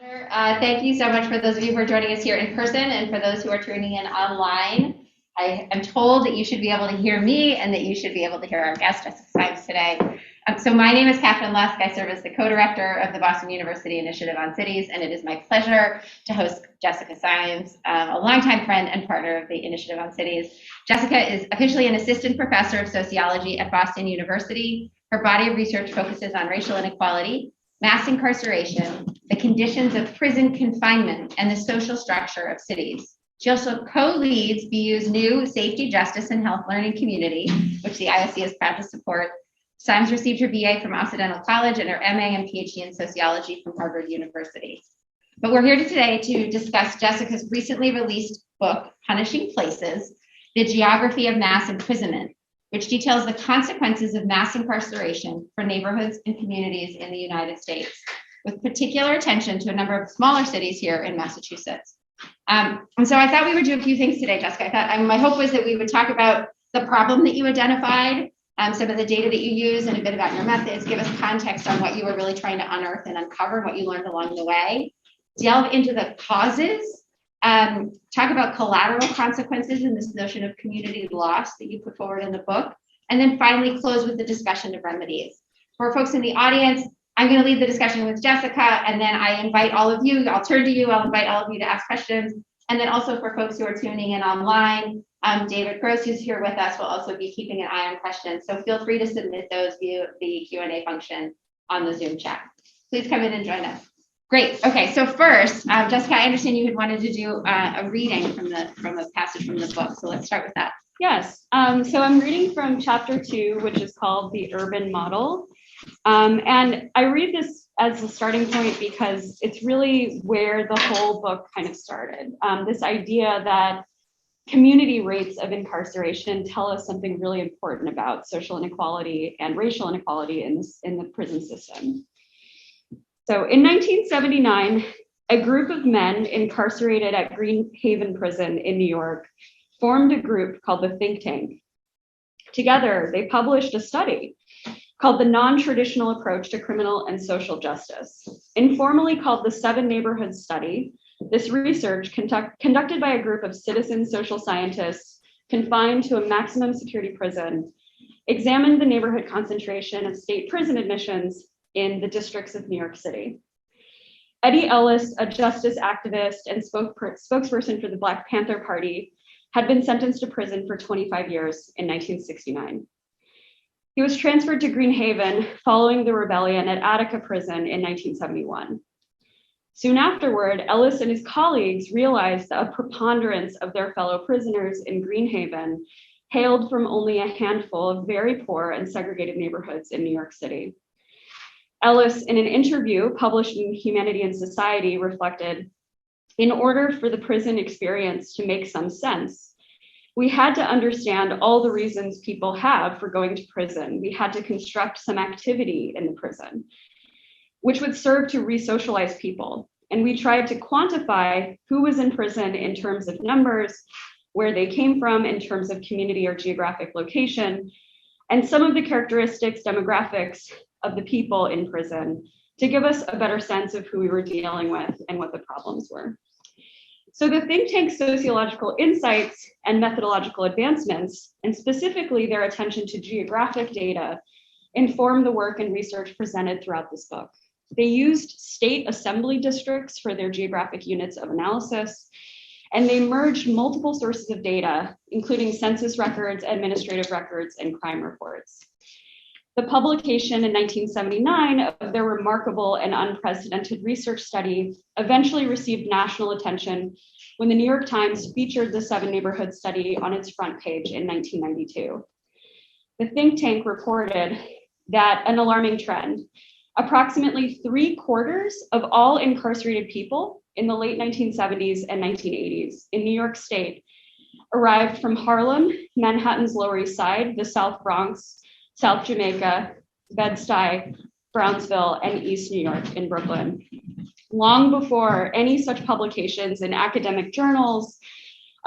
Thank you so much for those of you who are joining us here in person and for those who are tuning in online. I am told that you should be able to hear me and that you should be able to hear our guest, Jessica Symes, today. So my name is Catherine Lusk. I serve as the co-director of the Boston University Initiative on Cities, and it is my pleasure to host Jessica Symes, a longtime friend and partner of the Initiative on Cities. Jessica is officially an assistant professor of sociology at Boston University. Her body of research focuses on racial inequality, mass incarceration, the conditions of prison confinement, and the social structure of cities. She also co-leads BU's new Safety, Justice, and Health Learning Community, which the ISC is proud to support. Symes received her BA from Occidental College and her MA and PhD in sociology from Harvard University. But we're here today to discuss Jessica's recently released book, Punishing Places, The Geography of Mass Imprisonment, which details the consequences of mass incarceration for neighborhoods and communities in the United States, with particular attention to a number of smaller cities here in Massachusetts. And so I thought we would do a few things today, Jessica. My hope was that we would talk about the problem that you identified, some of the data that you use, and a bit about your methods, give us context on what you were really trying to unearth and uncover, and what you learned along the way, delve into the causes, talk about collateral consequences and this notion of community loss that you put forward in the book, and then finally close with the discussion of remedies. For folks in the audience, I'm going to lead the discussion with Jessica, and then I invite all of you, I'll turn to you, I'll invite all of you to ask questions. And then also for folks who are tuning in online, David Gross, who's here with us, will also be keeping an eye on questions. So feel free to submit those via the Q&A function on the Zoom chat. Please come in and join us. Great. Okay. So first, Jessica, I understand you had wanted to do a reading from a passage from the book. So let's start with that. Yes. So I'm reading from chapter 2, which is called The Urban Model. And I read this as a starting point because it's really where the whole book kind of started. This idea that community rates of incarceration tell us something really important about social inequality and racial inequality in the prison system. So in 1979, a group of men incarcerated at Green Haven Prison in New York formed a group called the Think Tank. Together, they published a study called the Non-Traditional Approach to Criminal and Social Justice. Informally called the Seven Neighborhoods Study, this research conducted by a group of citizen social scientists confined to a maximum security prison examined the neighborhood concentration of state prison admissions in the districts of New York City. Eddie Ellis, a justice activist and spokesperson for the Black Panther Party, had been sentenced to prison for 25 years in 1969. He was transferred to Green Haven following the rebellion at Attica Prison in 1971. Soon afterward, Ellis and his colleagues realized that a preponderance of their fellow prisoners in Green Haven hailed from only a handful of very poor and segregated neighborhoods in New York City. Ellis, in an interview published in Humanity and Society, reflected, "In order for the prison experience to make some sense, we had to understand all the reasons people have for going to prison. We had to construct some activity in the prison, which would serve to re-socialize people. And we tried to quantify who was in prison in terms of numbers, where they came from in terms of community or geographic location, and some of the characteristics, demographics of the people in prison to give us a better sense of who we were dealing with and what the problems were." So the think tank's sociological insights and methodological advancements, and specifically their attention to geographic data, inform the work and research presented throughout this book. They used state assembly districts for their geographic units of analysis, and they merged multiple sources of data, including census records, administrative records, and crime reports. The publication in 1979 of their remarkable and unprecedented research study eventually received national attention when the New York Times featured the Seven Neighborhoods Study on its front page in 1992. The think tank reported that an alarming trend, approximately 3/4 of all incarcerated people in the late 1970s and 1980s in New York State arrived from Harlem, Manhattan's Lower East Side, the South Bronx, South Jamaica, Bed-Stuy, Brownsville, and East New York in Brooklyn. Long before any such publications in academic journals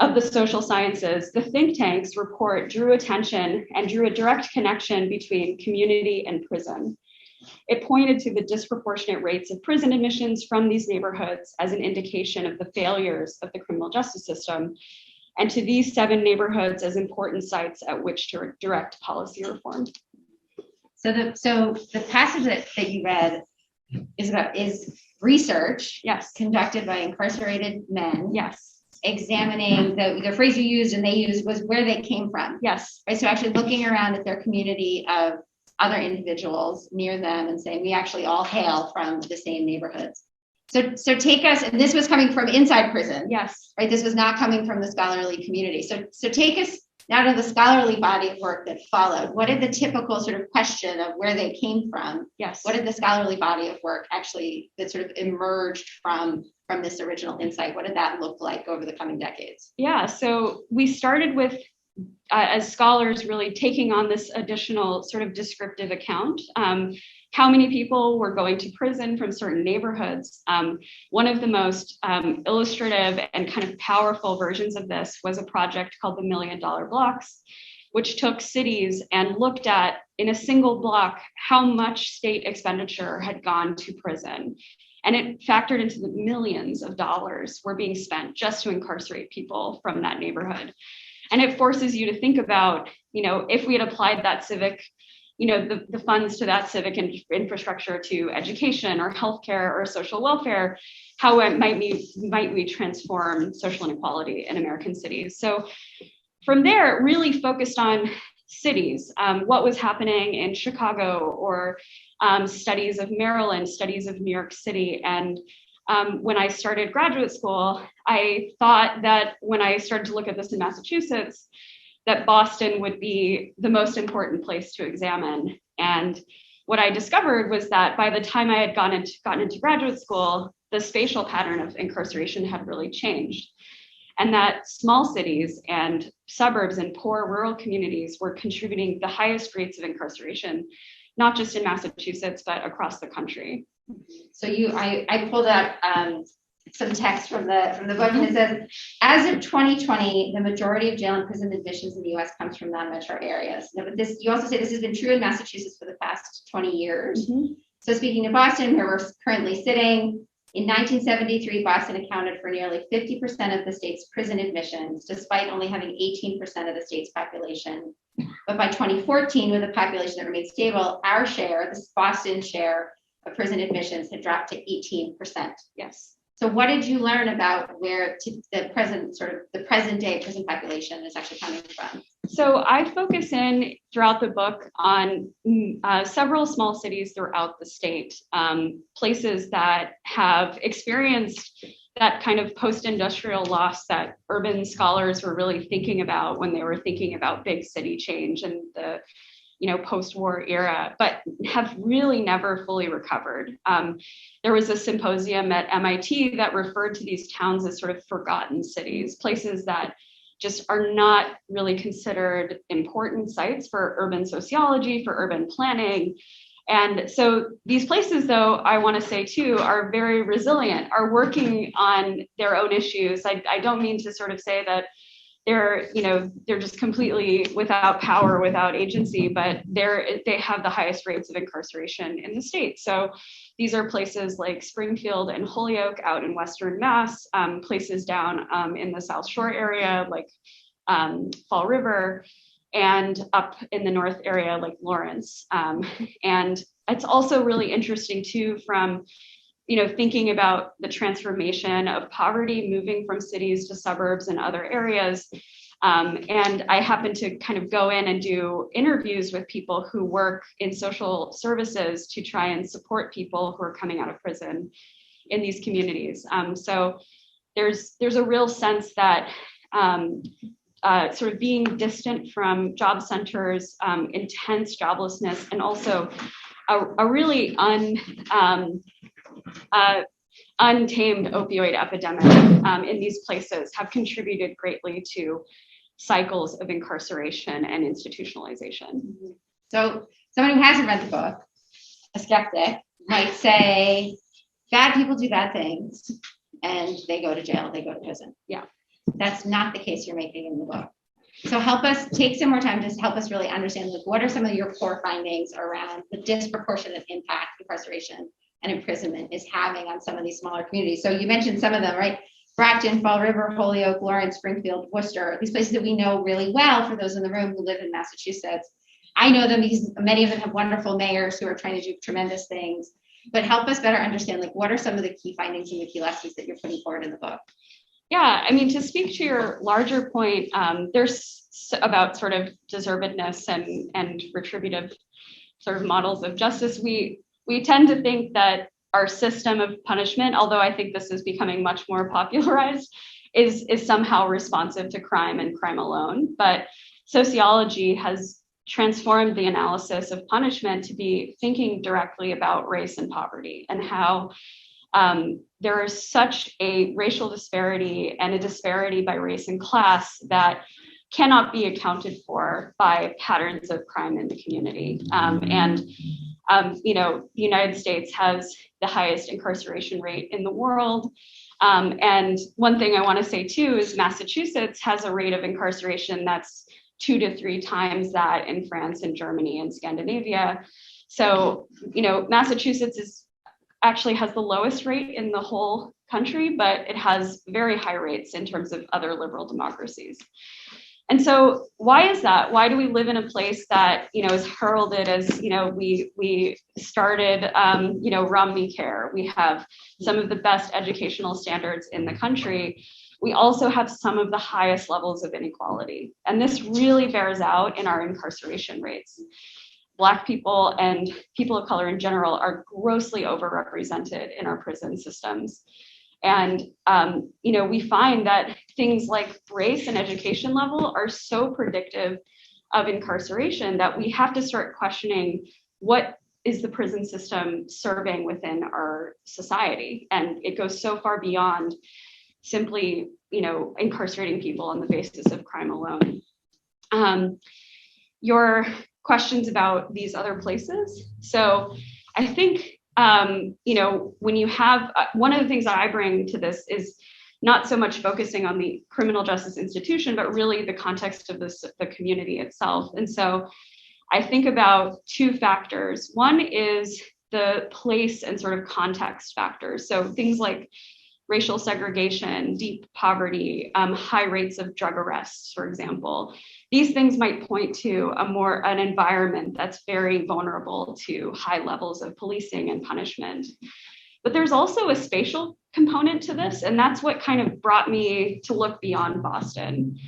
of the social sciences, the think tank's report drew attention and drew a direct connection between community and prison. it pointed to the disproportionate rates of prison admissions from these neighborhoods as an indication of the failures of the criminal justice system, and to these 7 neighborhoods as important sites at which to direct policy reform. So the passage that you read is research, yes, conducted by incarcerated men, yes, examining the phrase you used and they used was where they came from. Yes. Right. So actually looking around at their community of other individuals near them and saying we actually all hail from the same neighborhoods. So take us, and this was coming from inside prison. Yes. Right. This was not coming from the scholarly community. So take us now to the scholarly body of work that followed. What did the typical sort of question of where they came from? Yes. What did the scholarly body of work actually that sort of emerged from this original insight? What did that look like over the coming decades? Yeah. So we started with, as scholars, really taking on this additional sort of descriptive account. How many people were going to prison from certain neighborhoods? One of the most illustrative and kind of powerful versions of this was a project called the $1 Million Blocks, which took cities and looked at, in a single block, how much state expenditure had gone to prison. And it factored into the millions of dollars were being spent just to incarcerate people from that neighborhood. And it forces you to think about, if we had applied that civic, the funds to that civic infrastructure to education or healthcare or social welfare, how might we transform social inequality in American cities? So from there, it really focused on cities, what was happening in Chicago, or studies of Maryland, studies of New York City. And when I started graduate school, I thought that when I started to look at this in Massachusetts, that Boston would be the most important place to examine. And what I discovered was that by the time I had gotten into graduate school, the spatial pattern of incarceration had really changed. And that small cities and suburbs and poor rural communities were contributing the highest rates of incarceration, not just in Massachusetts, but across the country. So I pulled out some text from the book, and it says, as of 2020, the majority of jail and prison admissions in the U.S. comes from non-metro areas. Now, but you also say this has been true in Massachusetts for the past 20 years. Mm-hmm. So speaking of Boston, where we're currently sitting, in 1973, Boston accounted for nearly 50% of the state's prison admissions, despite only having 18% of the state's population. But by 2014, with a population that remained stable, our share, this Boston share of prison admissions, had dropped to 18%. Yes. So what did you learn about where the present day prison population is actually coming from? So I focus in throughout the book on several small cities throughout the state, places that have experienced that kind of post-industrial loss that urban scholars were really thinking about when they were thinking about big city change and the post-war era, but have really never fully recovered. There was a symposium at MIT that referred to these towns as sort of forgotten cities, places that just are not really considered important sites for urban sociology, for urban planning. And so these places, though, I want to say too, are very resilient, are working on their own issues. I don't mean to sort of say that they're just completely without power, without agency, but they have the highest rates of incarceration in the state. So these are places like Springfield and Holyoke out in Western Mass, places down in the South Shore area like Fall River, and up in the North area like Lawrence. And it's also really interesting too from thinking about the transformation of poverty, moving from cities to suburbs and other areas. And I happen to kind of go in and do interviews with people who work in social services to try and support people who are coming out of prison in these communities. So there's a real sense that sort of being distant from job centers, intense joblessness, and also a really untamed opioid epidemic in these places have contributed greatly to cycles of incarceration and institutionalization. So someone who hasn't read the book, a skeptic, might say, bad people do bad things and they go to jail, they go to prison. Yeah. That's not the case you're making in the book. So help us take some more time to help us really understand, like, what are some of your core findings around the disproportionate impact incarceration and imprisonment is having on some of these smaller communities? So you mentioned some of them, right? Grafton, Fall River, Holyoke, Lawrence, Springfield, Worcester, these places that we know really well for those in the room who live in Massachusetts. I know them because many of them have wonderful mayors who are trying to do tremendous things, but help us better understand, like, what are some of the key findings and the key lessons that you're putting forward in the book? Yeah, I mean, to speak to your larger point, there's about sort of deservedness and retributive sort of models of justice. We tend to think that our system of punishment, although I think this is becoming much more popularized, is somehow responsive to crime and crime alone. But sociology has transformed the analysis of punishment to be thinking directly about race and poverty, and how there is such a racial disparity and a disparity by race and class that cannot be accounted for by patterns of crime in the community. The United States has the highest incarceration rate in the world. And one thing I want to say too is Massachusetts has a rate of incarceration that's 2 to 3 times that in France and Germany and Scandinavia. So, Massachusetts actually has the lowest rate in the whole country, but it has very high rates in terms of other liberal democracies. And so why is that? Why do we live in a place that, is heralded as, we started, Romney Care. We have some of the best educational standards in the country. We also have some of the highest levels of inequality. And this really bears out in our incarceration rates. Black people and people of color in general are grossly overrepresented in our prison systems. And, we find that things like race and education level are so predictive of incarceration that we have to start questioning what is the prison system serving within our society. And it goes so far beyond simply, incarcerating people on the basis of crime alone. Your questions about these other places. So I think, when you have, one of the things that I bring to this is not so much focusing on the criminal justice institution, but really the context of the community itself. And so I think about 2 factors. One is the place and sort of context factors. So things like racial segregation, deep poverty, high rates of drug arrests, for example. These things might point to an environment that's very vulnerable to high levels of policing and punishment. But there's also a spatial component to this, and that's what kind of brought me to look beyond Boston.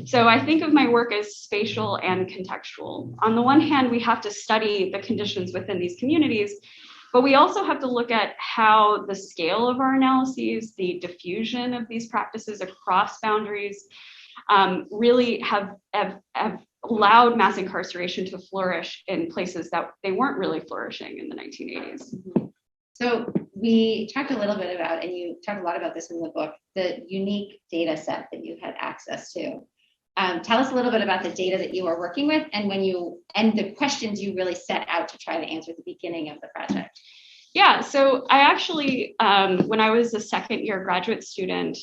So I think of my work as spatial and contextual. On the one hand, we have to study the conditions within these communities, but we also have to look at how the scale of our analyses, the diffusion of these practices across boundaries, really have allowed mass incarceration to flourish in places that they weren't really flourishing in the 1980s. So we talked a little bit about, and you talk a lot about this in the book, the unique data set that you had access to. Tell us a little bit about the data that you were working with and the questions you really set out to try to answer at the beginning of the project. Yeah, so I actually, when I was a second-year graduate student,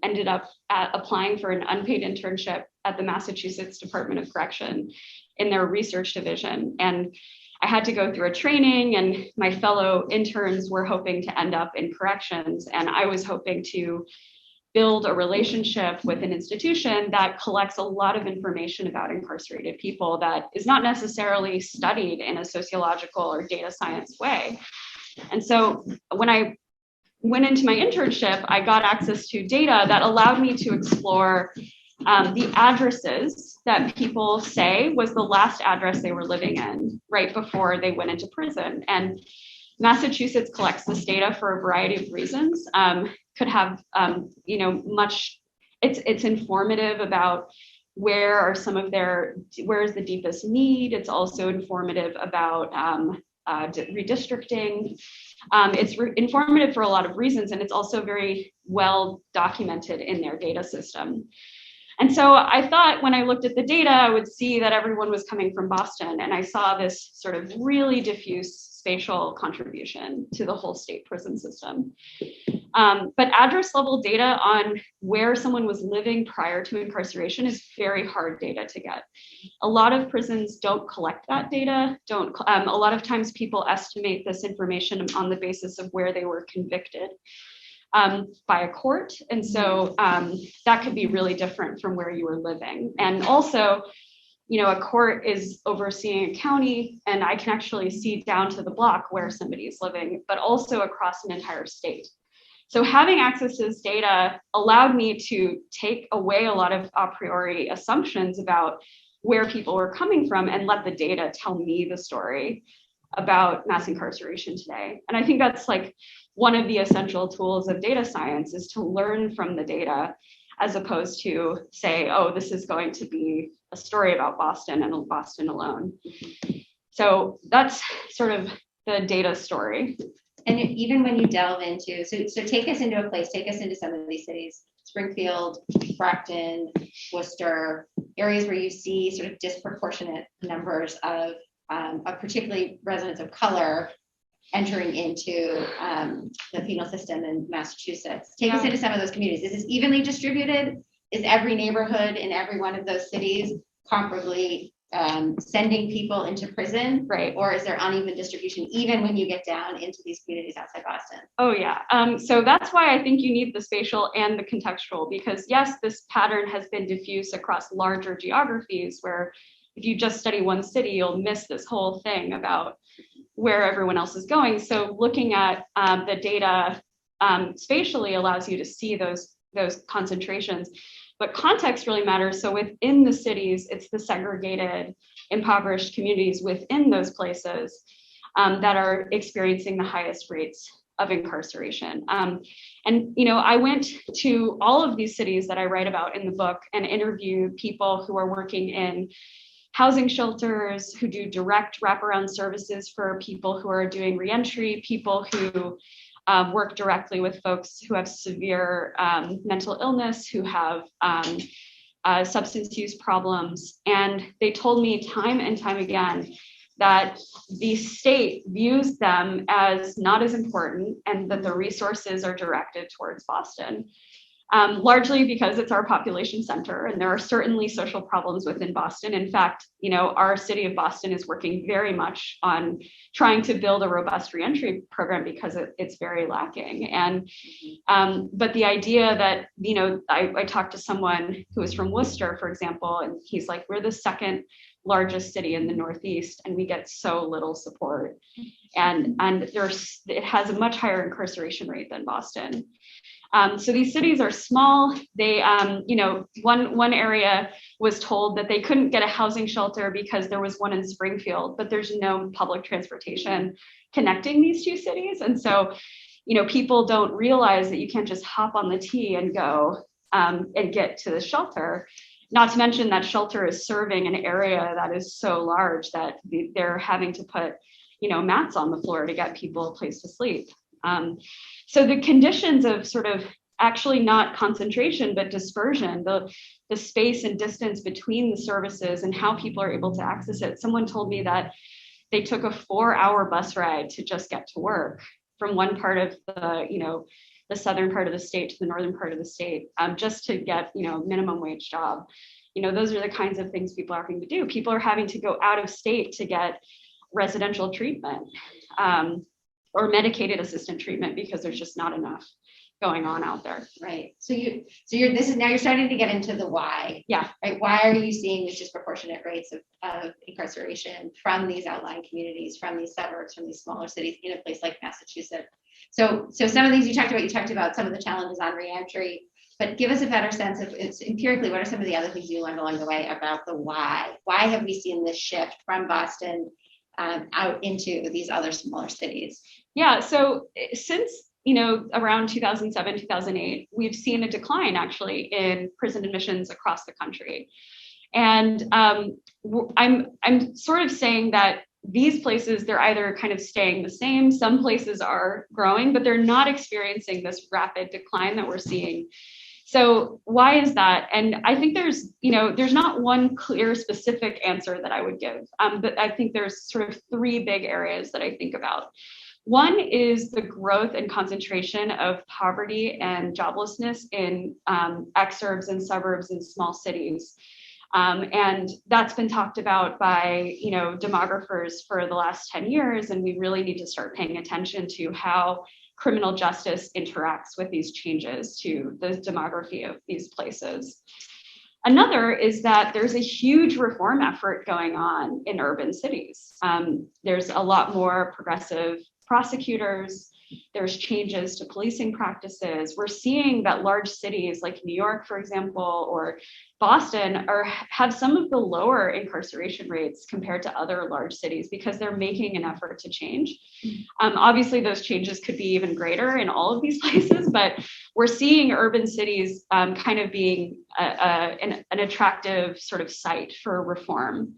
ended up applying for an unpaid internship at the Massachusetts Department of Correction in their research division. And I had to go through a training, and my fellow interns were hoping to end up in corrections. And I was hoping to build a relationship with an institution that collects a lot of information about incarcerated people that is not necessarily studied in a sociological or data science way. And so when I went into my internship, I got access to data that allowed me to explore the addresses that people say was the last address they were living in right before they went into prison. And Massachusetts collects this data for a variety of reasons. Could have, it's informative about where is the deepest need. It's also informative about redistricting. It's informative for a lot of reasons, and it's also very well documented in their data system. And so I thought when I looked at the data, I would see that everyone was coming from Boston, and I saw this sort of really diffuse spatial contribution to the whole state prison system. But address level data on where someone was living prior to incarceration is very hard data to get. A lot of prisons don't collect that data. A lot of times people estimate this information on the basis of where they were convicted by a court. And so that could be really different from where you were living. And also, a court is overseeing a county, and I can actually see down to the block where somebody is living, but also across an entire state. So having access to this data allowed me to take away a lot of a priori assumptions about where people were coming from and let the data tell me the story about mass incarceration today. And I think that's like one of the essential tools of data science, is to learn from the data, as opposed to say, oh, this is going to be a story about Boston and Boston alone. So that's sort of the data story. And even when you delve into, so take us into a place, take us into some of these cities, Springfield, Brockton, Worcester, areas where you see sort of disproportionate numbers of particularly residents of color entering into the penal system in Massachusetts. Take us into some of those communities. Is this evenly distributed? Is every neighborhood in every one of those cities comparably sending people into prison? Right. Or is there uneven distribution even when you get down into these communities outside Boston? Oh yeah. So that's why I think you need the spatial and the contextual, because yes, this pattern has been diffuse across larger geographies, where if you just study one city, you'll miss this whole thing about where everyone else is going. So looking at the data spatially allows you to see those concentrations, but context really matters. So within the cities, it's the segregated, impoverished communities within those places that are experiencing the highest rates of incarceration. And I went to all of these cities that I write about in the book and interviewed people who are working in housing shelters, who do direct wraparound services for people who are doing reentry, people who work directly with folks who have severe mental illness, who have substance use problems. And they told me time and time again that the state views them as not as important, and that the resources are directed towards Boston. Largely because it's our population center, and there are certainly social problems within Boston. In fact, our city of Boston is working very much on trying to build a robust reentry program because it's very lacking. And but the idea that, I talked to someone who was from Worcester, for example, and he's like, we're the second largest city in the Northeast, and we get so little support. And it has a much higher incarceration rate than Boston. So these cities are small. They, one area was told that they couldn't get a housing shelter because there was one in Springfield, but there's no public transportation connecting these two cities. And so, people don't realize that you can't just hop on the T and go and get to the shelter. Not to mention that shelter is serving an area that is so large that they're having to put, mats on the floor to get people a place to sleep. So the conditions of sort of actually not concentration, but dispersion, the space and distance between the services and how people are able to access it. Someone told me that they took a 4-hour bus ride to just get to work from one part of the southern part of the state to the northern part of the state, just to get, minimum wage job. Those are the kinds of things people are having to do. People are having to go out of state to get residential treatment. Or medicated assistant treatment because there's just not enough going on out there. Right. So you're starting to get into the why. Yeah. Right. Why are you seeing these disproportionate rates of incarceration from these outlying communities, from these suburbs, from these smaller cities in a place like Massachusetts? So some of these you talked about some of the challenges on reentry, but give us a better sense of empirically, what are some of the other things you learned along the way about the why? Why have we seen this shift from Boston out into these other smaller cities? Yeah, so since around 2007, 2008, we've seen a decline actually in prison admissions across the country. And I'm sort of saying that these places, they're either kind of staying the same, some places are growing, but they're not experiencing this rapid decline that we're seeing. So why is that? And I think there's not one clear specific answer that I would give, but I think there's sort of 3 big areas that I think about. One is the growth and concentration of poverty and joblessness in exurbs and suburbs in small cities. And that's been talked about by, demographers for the last 10 years, and we really need to start paying attention to how criminal justice interacts with these changes to the demography of these places. Another is that there's a huge reform effort going on in urban cities. There's a lot more progressive prosecutors. There's changes to policing practices. We're seeing that large cities like New York, for example, or Boston have some of the lower incarceration rates compared to other large cities because they're making an effort to change. Obviously, those changes could be even greater in all of these places, but we're seeing urban cities kind of being an attractive sort of site for reform.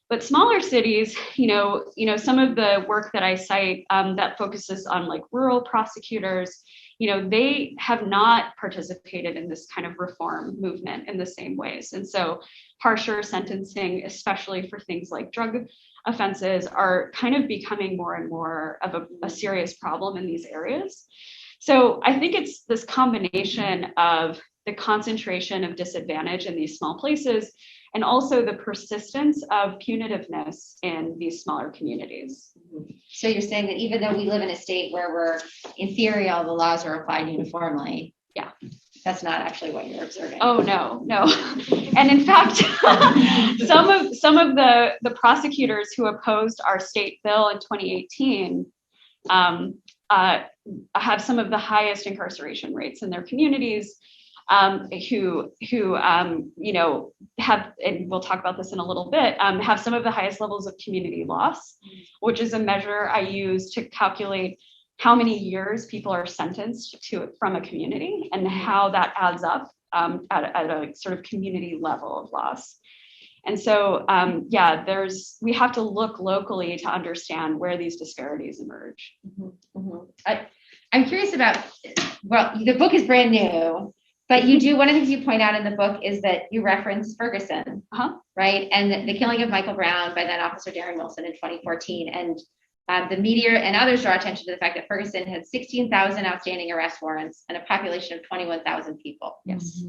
But smaller cities, some of the work that I cite that focuses on like rural prosecutors, they have not participated in this kind of reform movement in the same ways. And so harsher sentencing, especially for things like drug offenses, are kind of becoming more and more of a serious problem in these areas. So I think it's this combination of the concentration of disadvantage in these small places and also the persistence of punitiveness in these smaller communities. So you're saying that even though we live in a state where we're, in theory, all the laws are applied uniformly, yeah, that's not actually what you're observing. Oh, no. And in fact, some of the prosecutors who opposed our state bill in 2018 have some of the highest incarceration rates in their communities. Who have, and we'll talk about this in a little bit, have some of the highest levels of community loss, which is a measure I use to calculate how many years people are sentenced to from a community and how that adds up at a sort of community level of loss. And so, we have to look locally to understand where these disparities emerge. I'm curious about, the book is brand new. But you do, one of the things you point out in the book is that you reference Ferguson, right? And the killing of Michael Brown by then Officer Darren Wilson in 2014. And the media and others draw attention to the fact that Ferguson had 16,000 outstanding arrest warrants and a population of 21,000 people. Yes.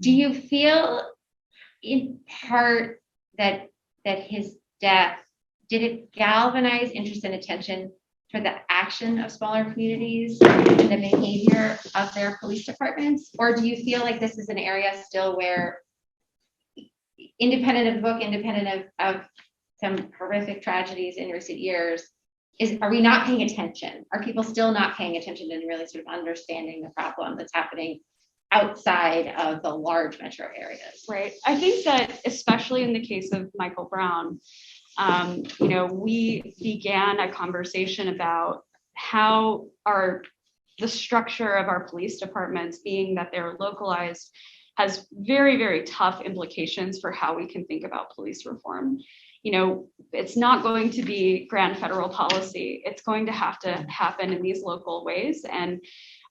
Do you feel in part that his death, did it galvanize interest and attention for the action of smaller communities and the behavior of their police departments? Or do you feel like this is an area still where, independent of the book, independent of some horrific tragedies in recent years, are we not paying attention? Are people still not paying attention and really sort of understanding the problem that's happening outside of the large metro areas? Right. I think that especially in the case of Michael Brown, we began a conversation about how the structure of our police departments, being that they're localized, has very, very tough implications for how we can think about police reform. It's not going to be grand federal policy. It's going to have to happen in these local ways. And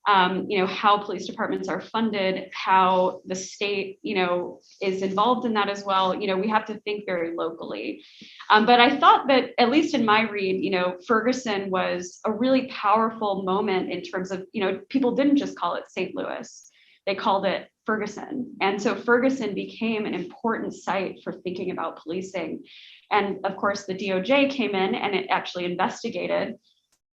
how police departments are funded, how the state, is involved in that as well. We have to think very locally. But I thought that, at least in my read, Ferguson was a really powerful moment in terms of, people didn't just call it St. Louis, they called it Ferguson. And so Ferguson became an important site for thinking about policing. And of course, the DOJ came in and it actually investigated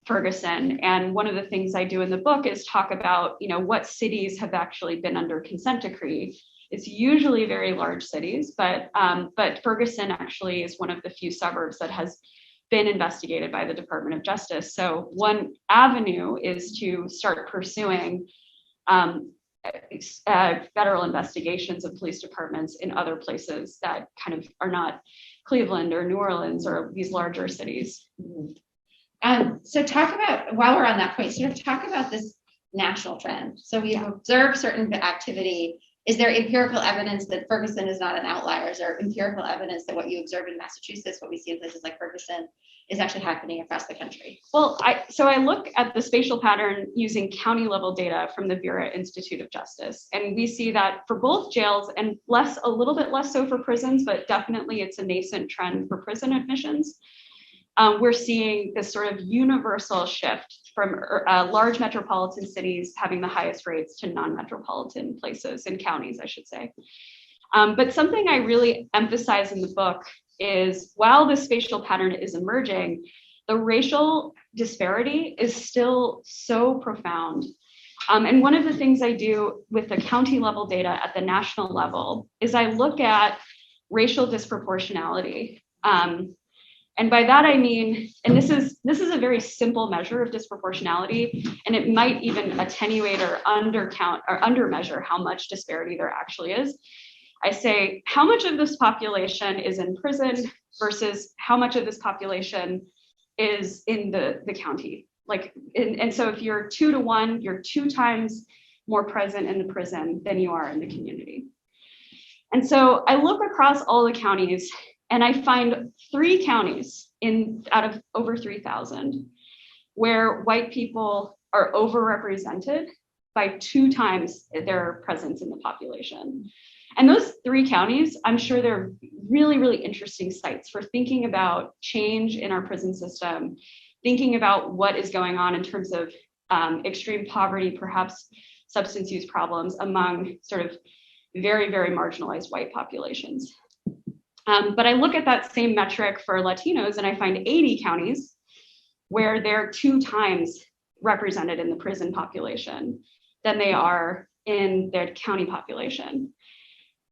Ferguson. And one of the things I do in the book is talk about, what cities have actually been under consent decree. It's usually very large cities, but Ferguson actually is one of the few suburbs that has been investigated by the Department of Justice. So one avenue is to start pursuing federal investigations of police departments in other places that kind of are not Cleveland or New Orleans or these larger cities. So talk about, while we're on that point, sort of talk about this national trend. So we've observed certain activity. Is there empirical evidence that Ferguson is not an outlier? Is there empirical evidence that what you observe in Massachusetts, what we see in places like Ferguson, is actually happening across the country? Well, I look at the spatial pattern using county level data from the Bureau Institute of Justice. And we see that for both jails and a little bit less so for prisons, but definitely it's a nascent trend for prison admissions. we're seeing this sort of universal shift from large metropolitan cities having the highest rates to non-metropolitan places and counties, I should say. But something I really emphasize in the book is while the spatial pattern is emerging, the racial disparity is still so profound. And one of the things I do with the county level data at the national level is I look at racial disproportionality. And by that I mean, and this is a very simple measure of disproportionality, and it might even attenuate or undercount or undermeasure how much disparity there actually is. I say, how much of this population is in prison versus how much of this population is in the county. Like, and so if you're 2 to 1, you're 2 times more present in the prison than you are in the community. And so I look across all the counties and I find 3 counties out of over 3,000 where white people are overrepresented by 2 times their presence in the population. And those 3 counties, I'm sure they're really, really interesting sites for thinking about change in our prison system, thinking about what is going on in terms of extreme poverty, perhaps substance use problems among sort of very, very marginalized white populations. But I look at that same metric for Latinos and I find 80 counties where they're 2 times represented in the prison population than they are in their county population.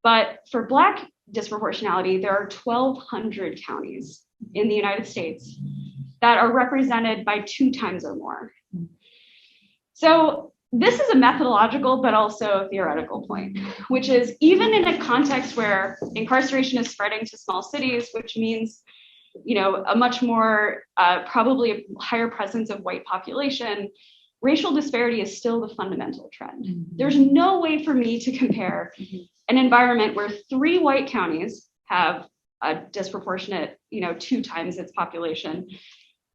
But for Black disproportionality, there are 1,200 counties in the United States that are represented by 2 times or more. So this is a methodological, but also a theoretical point, which is even in a context where incarceration is spreading to small cities, which means, you know, a much more, probably a higher presence of white population, racial disparity is still the fundamental trend. Mm-hmm. There's no way for me to compare an environment where 3 white counties have a disproportionate, 2 times its population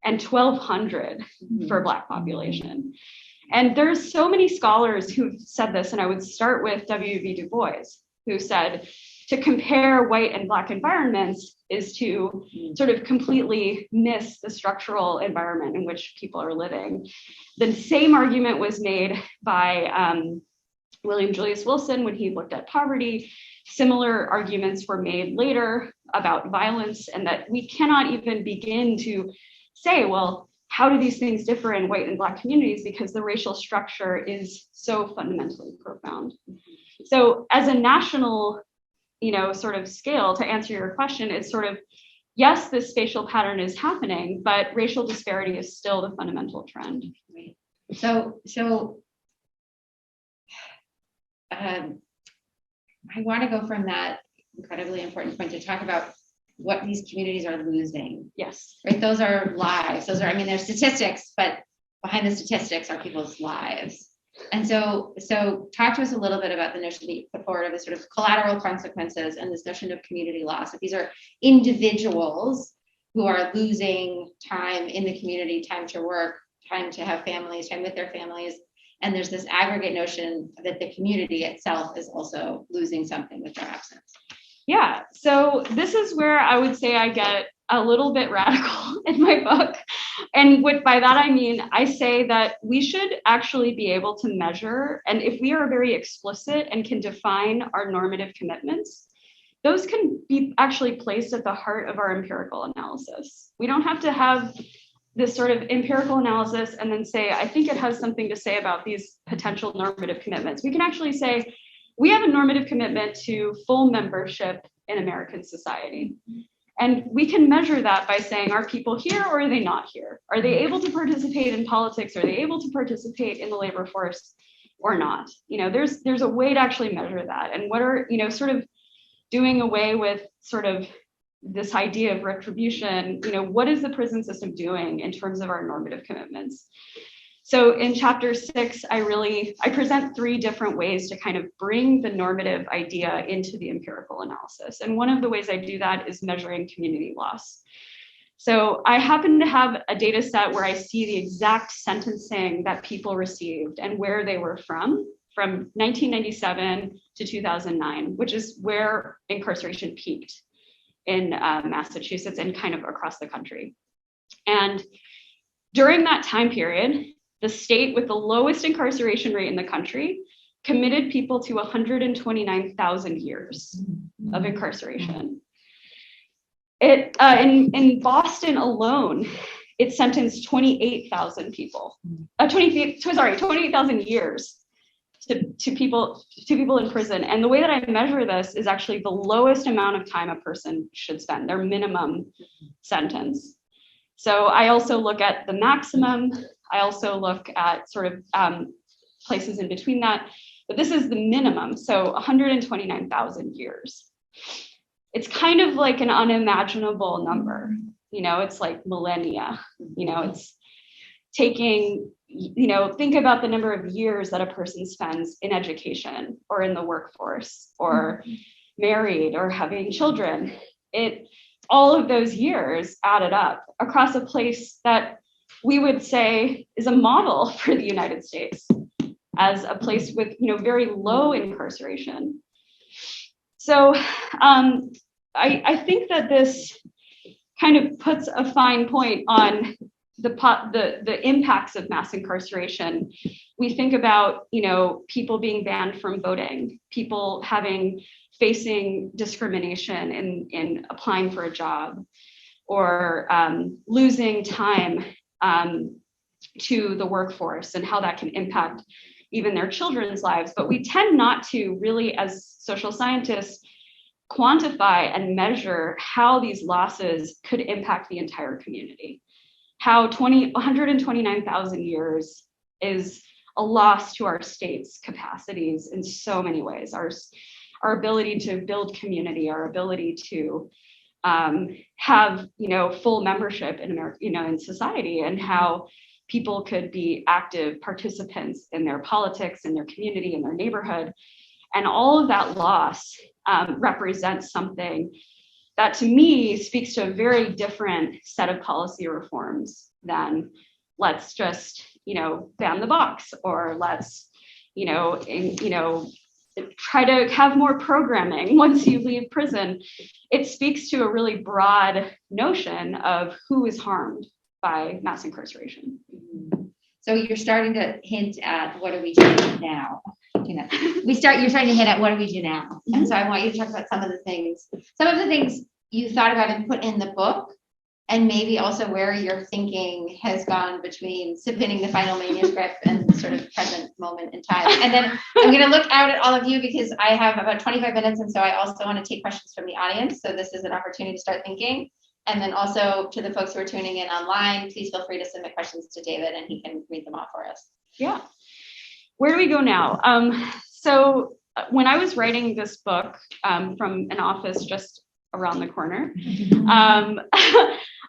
and 1,200 for Black population. And there's so many scholars who've said this, and I would start with W.B. Du Bois, who said to compare white and Black environments is to sort of completely miss the structural environment in which people are living. The same argument was made by William Julius Wilson when he looked at poverty. Similar arguments were made later about violence, and that we cannot even begin to say, well, how do these things differ in white and Black communities, because the racial structure is so fundamentally profound. So as a national, sort of scale, to answer your question, it's sort of, yes, this spatial pattern is happening, but racial disparity is still the fundamental trend. So I want to go from that incredibly important point to talk about what these communities are losing. Yes. Right. Those are lives. They're statistics, but behind the statistics are people's lives. And so talk to us a little bit about the notion that you put forward of the sort of collateral consequences and this notion of community loss. If these are individuals who are losing time in the community, time to work, time to have families, time with their families, and there's this aggregate notion that the community itself is also losing something with their absence. Yeah, so this is where I would say I get a little bit radical in my book. And by that I mean, I say that we should actually be able to measure, and if we are very explicit and can define our normative commitments, those can be actually placed at the heart of our empirical analysis. We don't have to have this sort of empirical analysis and then say, I think it has something to say about these potential normative commitments. We can actually say, we have a normative commitment to full membership in American society. And we can measure that by saying, are people here or are they not here? Are they able to participate in politics? Are they able to participate in the labor force or not? There's a way to actually measure that. And what are, sort of doing away with sort of this idea of retribution, what is the prison system doing in terms of our normative commitments? So in chapter 6, I present 3 different ways to kind of bring the normative idea into the empirical analysis. And one of the ways I do that is measuring community loss. So I happen to have a data set where I see the exact sentencing that people received and where they were from 1997 to 2009, which is where incarceration peaked in Massachusetts and kind of across the country. And during that time period, the state with the lowest incarceration rate in the country committed people to 129,000 years of incarceration. In Boston alone, it sentenced 28,000 people, 28,000 years to people in prison. And the way that I measure this is actually the lowest amount of time a person should spend, their minimum sentence. So I also look at the maximum. I also look at sort of places in between that, but this is the minimum. So 129,000 years. It's kind of like an unimaginable number. It's like millennia. It's taking, think about the number of years that a person spends in education or in the workforce or married or having children. All of those years added up across a place that we would say is a model for the United States as a place with, very low incarceration. So I think that this kind of puts a fine point on the impacts of mass incarceration. We think about, people being banned from voting, people facing discrimination in applying for a job, or losing time to the workforce and how that can impact even their children's lives. But we tend not to really, as social scientists, quantify and measure how these losses could impact the entire community. How 129,000 years is a loss to our state's capacities in so many ways. Our ability to build community, our ability to have full membership in America, in society, and how people could be active participants in their politics, in their community, in their neighborhood. And all of that loss represents something that to me speaks to a very different set of policy reforms than let's just, ban the box, or let's, try to have more programming once you leave prison. It speaks to a really broad notion of who is harmed by mass incarceration. So you're starting to hint at what do we do now? You're starting to hint at what do we do now? And so I want you to talk about some of the things you thought about and put in the book, and maybe also where your thinking has gone between submitting the final manuscript and sort of present moment in time. And then I'm going to look out at all of you because I have about 25 minutes, and so I also want to take questions from the audience. So this is an opportunity to start thinking. And then also to the folks who are tuning in online, please feel free to submit questions to David and he can read them off for us. Yeah. Where do we go now? So when I was writing this book from an office just around the corner,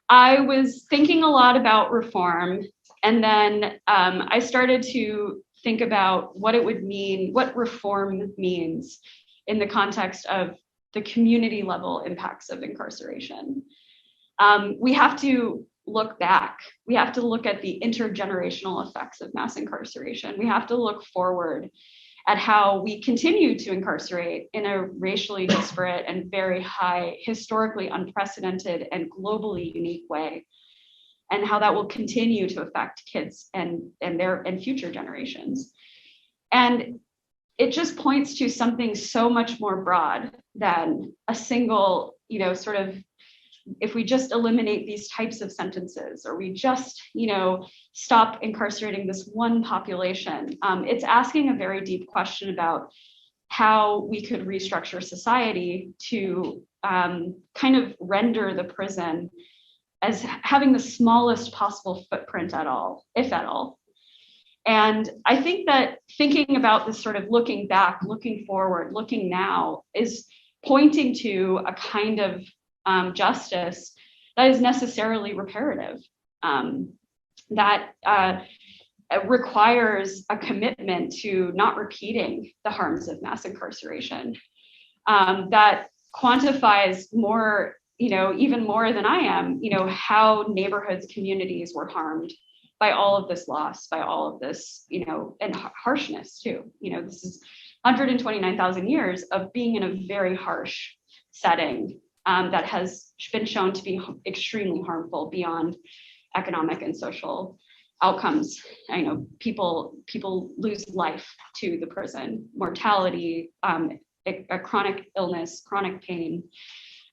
I was thinking a lot about reform. And then I started to think about what it would mean, what reform means in the context of the community level impacts of incarceration. We have to look back. We have to look at the intergenerational effects of mass incarceration. We have to look forward at how we continue to incarcerate in a racially disparate and very high, historically unprecedented and globally unique way, and how that will continue to affect kids and future generations. And it just points to something so much more broad than a single, sort of, if we just eliminate these types of sentences, or we just, stop incarcerating this one population. It's asking a very deep question about how we could restructure society to kind of render the prison as having the smallest possible footprint at all, if at all. And I think that thinking about this sort of looking back, looking forward, looking now is pointing to a kind of justice that is necessarily reparative, that requires a commitment to not repeating the harms of mass incarceration, that quantifies more, even more than I am, how neighborhoods, communities were harmed by all of this loss, by all of this, and harshness too. This is 129,000 years of being in a very harsh setting, that has been shown to be extremely harmful beyond economic and social outcomes. I know people lose life to the prison, mortality, a chronic illness, chronic pain,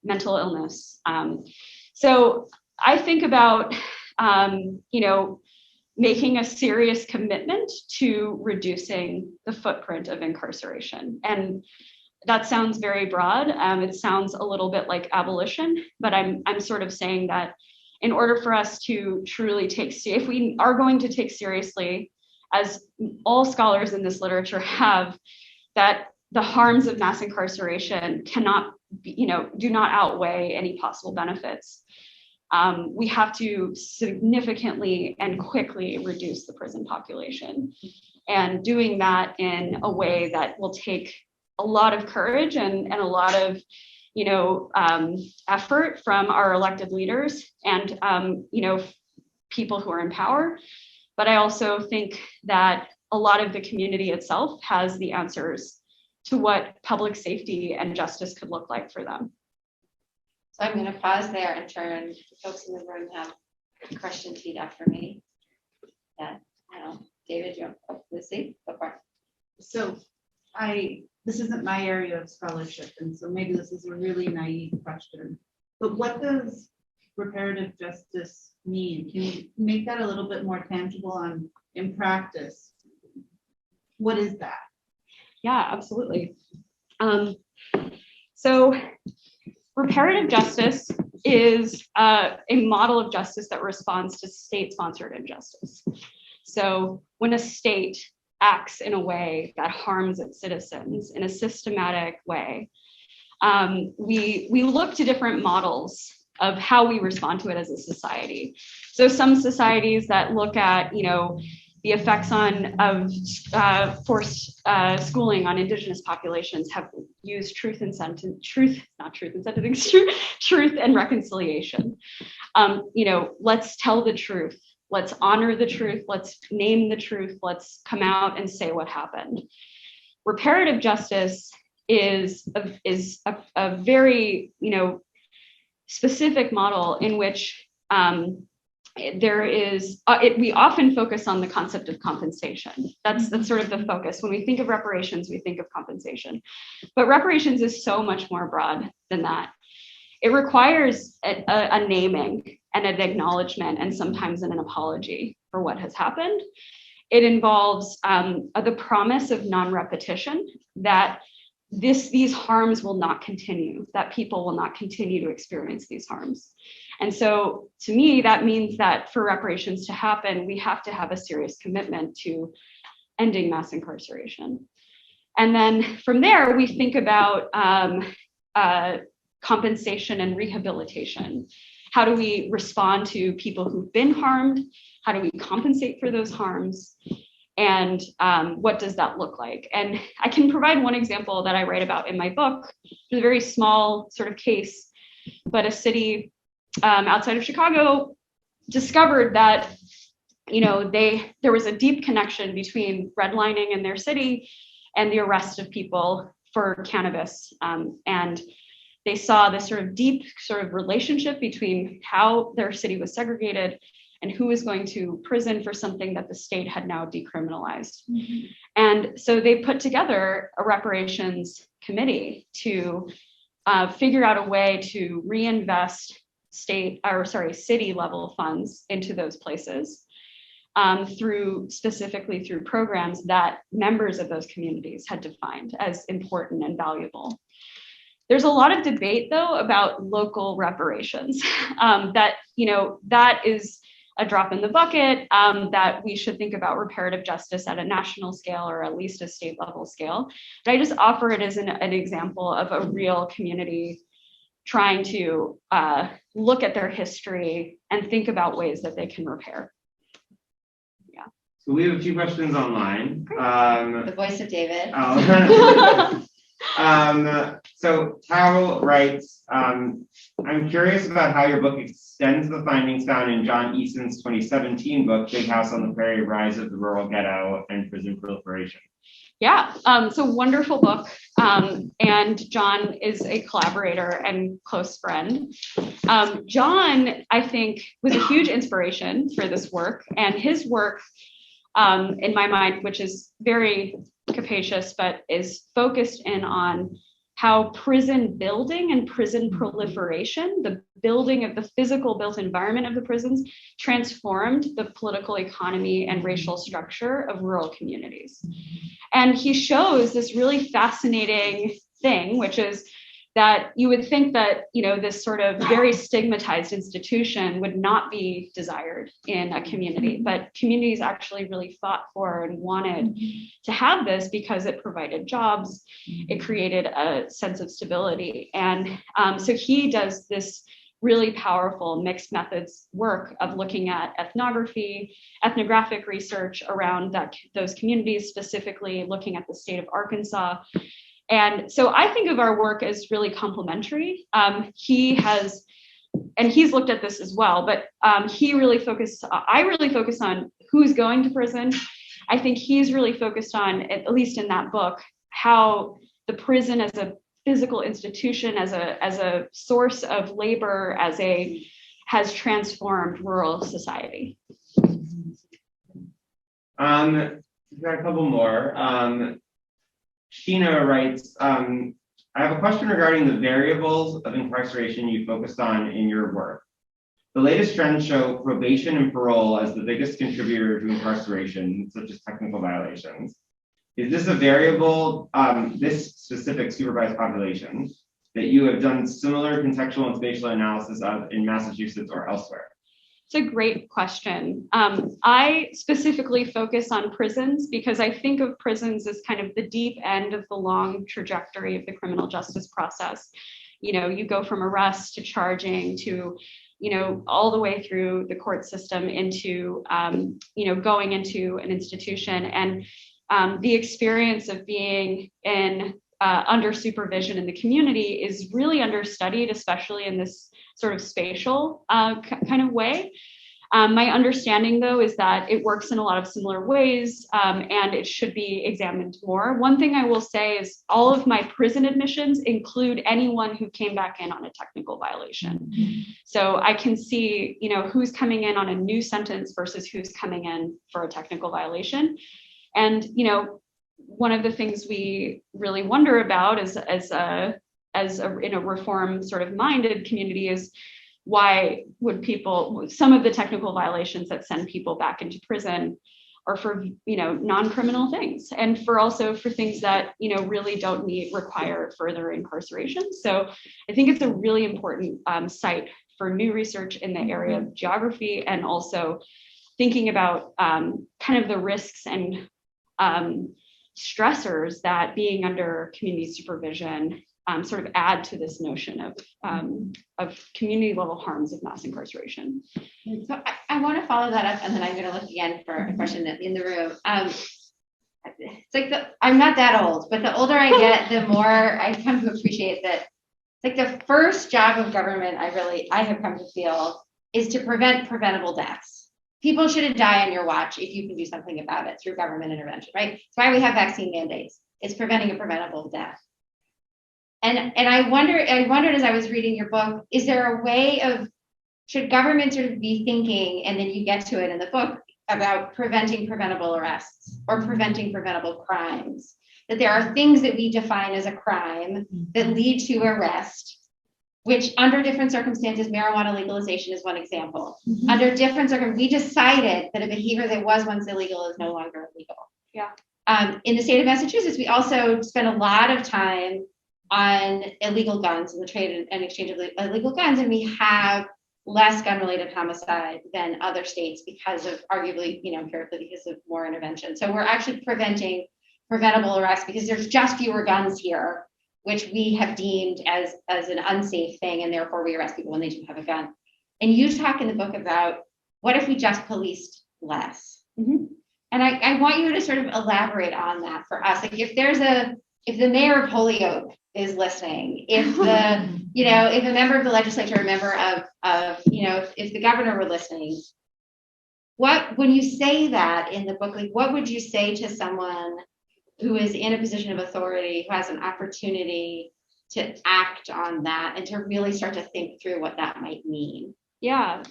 mental illness. So I think about, making a serious commitment to reducing the footprint of incarceration. And that sounds very broad. It sounds a little bit like abolition, but I'm sort of saying that in order for us to truly if we are going to take seriously, as all scholars in this literature have, that the harms of mass incarceration cannot be, do not outweigh any possible benefits. We have to significantly and quickly reduce the prison population, and doing that in a way that will take a lot of courage and a lot of effort from our elected leaders and people who are in power. But I also think that a lot of the community itself has the answers to what public safety and justice could look like for them. So I'm going to pause there and turn to folks in the room who have questions teed up for me. Yeah, David, Lucy, go for it. So this isn't my area of scholarship, and so maybe this is a really naive question, but what does reparative justice mean? Can you make that a little bit more tangible in practice? What is that? Yeah, absolutely. So reparative justice is a model of justice that responds to state-sponsored injustice. So when a state acts in a way that harms its citizens in a systematic way, we look to different models of how we respond to it as a society. So some societies that look at, the effects of forced schooling on Indigenous populations have used truth and reconciliation. Let's tell the truth. Let's honor the truth. Let's name the truth. Let's come out and say what happened. Reparative justice is a very, specific model in which we often focus on the concept of compensation. That's sort of the focus. When we think of reparations, we think of compensation. But reparations is so much more broad than that. It requires a naming and an acknowledgement and sometimes an apology for what has happened. It involves the promise of non-repetition, that these harms will not continue, that people will not continue to experience these harms. And so to me, that means that for reparations to happen, we have to have a serious commitment to ending mass incarceration. And then from there, we think about compensation and rehabilitation. How do we respond to people who've been harmed? How do we compensate for those harms? And what does that look like? And I can provide one example that I write about in my book. It's a very small sort of case, but a city outside of Chicago discovered that there was a deep connection between redlining in their city and the arrest of people for cannabis. And they saw this sort of deep sort of relationship between how their city was segregated and who was going to prison for something that the state had now decriminalized. Mm-hmm. And so they put together a reparations committee to figure out a way to reinvest city level funds into those places specifically through programs that members of those communities had defined as important and valuable. There's a lot of debate though about local reparations, that is a drop in the bucket, that we should think about reparative justice at a national scale or at least a state level scale. But I just offer it as an example of a real community trying to look at their history and think about ways that they can repair. Yeah. So we have a few questions online. The voice of David. So Carol writes, I'm curious about how your book extends the findings found in John Eason's 2017 book, Big House on the Prairie, Rise of the Rural Ghetto and Prison Proliferation. Yeah, so wonderful book. And John is a collaborator and close friend. John, I think, was a huge inspiration for this work, and his work, in my mind, which is very capacious, but is focused in on how prison building and prison proliferation, the building of the physical built environment of the prisons, transformed the political economy and racial structure of rural communities. And he shows this really fascinating thing, which is that you would think that, this sort of very stigmatized institution would not be desired in a community, but communities actually really fought for and wanted to have this because it provided jobs, it created a sense of stability. And so he does this really powerful mixed methods work of looking at ethnographic research around those communities, specifically looking at the state of Arkansas. And so I think of our work as really complementary. He's looked at this as well, but I really focus on who's going to prison. I think he's really focused on, at least in that book, how the prison as a physical institution, as a source of labor, has transformed rural society. We've got a couple more. Sheena writes, I have a question regarding the variables of incarceration you focused on in your work. The latest trends show probation and parole as the biggest contributor to incarceration, such as technical violations. Is this a variable, this specific supervised population, that you have done similar contextual and spatial analysis of in Massachusetts or elsewhere? It's a great question. I specifically focus on prisons because I think of prisons as kind of the deep end of the long trajectory of the criminal justice process. You go from arrest to charging to, all the way through the court system into, going into an institution. And the experience of being under supervision in the community is really understudied, especially in this sort of spatial kind of way. My understanding, though, is that it works in a lot of similar ways, and it should be examined more. One thing I will say is all of my prison admissions include anyone who came back in on a technical violation. So I can see, who's coming in on a new sentence versus who's coming in for a technical violation. And, one of the things we really wonder about in a reform sort of minded community is why would some of the technical violations that send people back into prison are for, non-criminal things, and for things that, really don't require further incarceration. So I think it's a really important site for new research in the area of geography, and also thinking about kind of the risks and stressors that being under community supervision sort of add to this notion of community level harms of mass incarceration. So I want to follow that up, and then I'm going to look again for a question in the room. It's like I'm not that old, but the older I get, the more I come to appreciate that. Like the first job of government I have come to feel is to prevent preventable deaths. People shouldn't die on your watch if you can do something about it through government intervention, right? That's why we have vaccine mandates. It's preventing a preventable death. And I wondered as I was reading your book, is there a way should government sort of be thinking, and then you get to it in the book, about preventing preventable arrests or preventing preventable crimes? That there are things that we define as a crime that lead to arrest, which under different circumstances, marijuana legalization is one example. Under different circumstances, we decided that a behavior that was once illegal is no longer illegal. Yeah. In the state of Massachusetts, we also spend a lot of time on illegal guns and the trade and exchange of illegal guns, and we have less gun-related homicide than other states because of arguably, empirically, because of more intervention. So we're actually preventing preventable arrests because there's just fewer guns here, which we have deemed as an unsafe thing, and therefore we arrest people when they do have a gun. And you talk in the book about what if we just policed less? And I want you to sort of elaborate on that for us. Like if the mayor of Holyoke is listening, if if a member of the legislature, a member of if the governor were listening, when you say that in the book, like what would you say to someone who is in a position of authority, who has an opportunity to act on that and to really start to think through what that might mean. Yeah.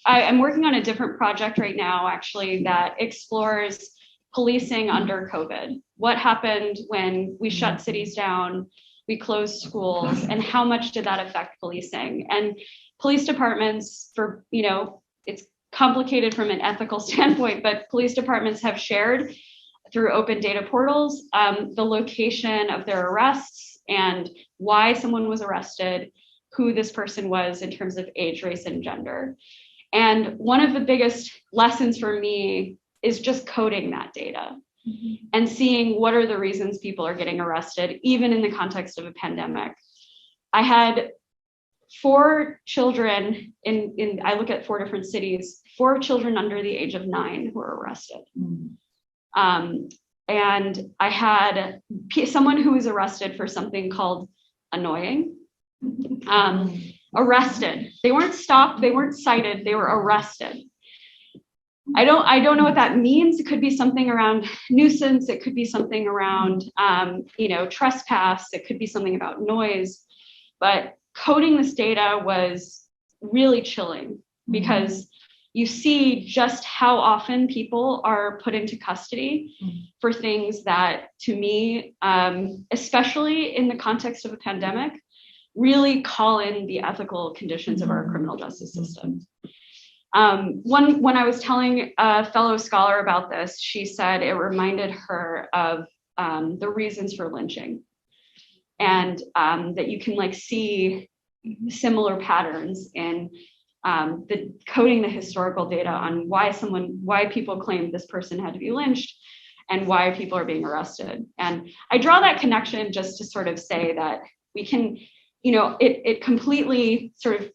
I'm working on a different project right now, actually, that explores policing under COVID. What happened when we shut cities down, we closed schools, and how much did that affect policing? And police departments, it's complicated from an ethical standpoint, but police departments have shared through open data portals the location of their arrests and why someone was arrested, who this person was in terms of age, race, and gender. And one of the biggest lessons for me is just coding that data and seeing what are the reasons people are getting arrested, even in the context of a pandemic. I had 4 children I look at 4 different cities, 4 children under the age of 9 who were arrested. And I had someone who was arrested for something called annoying. Arrested. They weren't stopped, they weren't cited, they were arrested. I don't know what that means. It could be something around nuisance, it could be something around trespass, it could be something about noise. But coding this data was really chilling because you see just how often people are put into custody for things that, to me, especially in the context of a pandemic, really call in the ethical conditions of our criminal justice system. When I was telling a fellow scholar about this, she said it reminded her of the reasons for lynching, and that you can see similar patterns in the coding the historical data on why people claim this person had to be lynched and why people are being arrested. And I draw that connection just to sort of say that we can, it completely sort of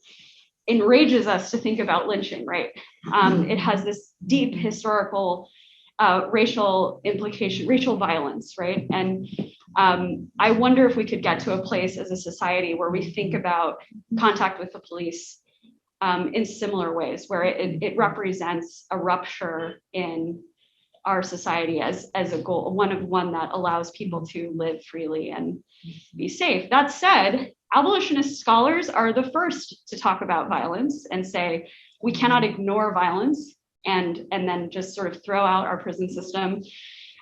enrages us to think about lynching, right? It has this deep historical racial implication, racial violence, right? And I wonder if we could get to a place as a society where we think about contact with the police in similar ways, where it represents a rupture in our society as a goal, one that allows people to live freely and be safe. That said, abolitionist scholars are the first to talk about violence and say we cannot ignore violence and then just sort of throw out our prison system.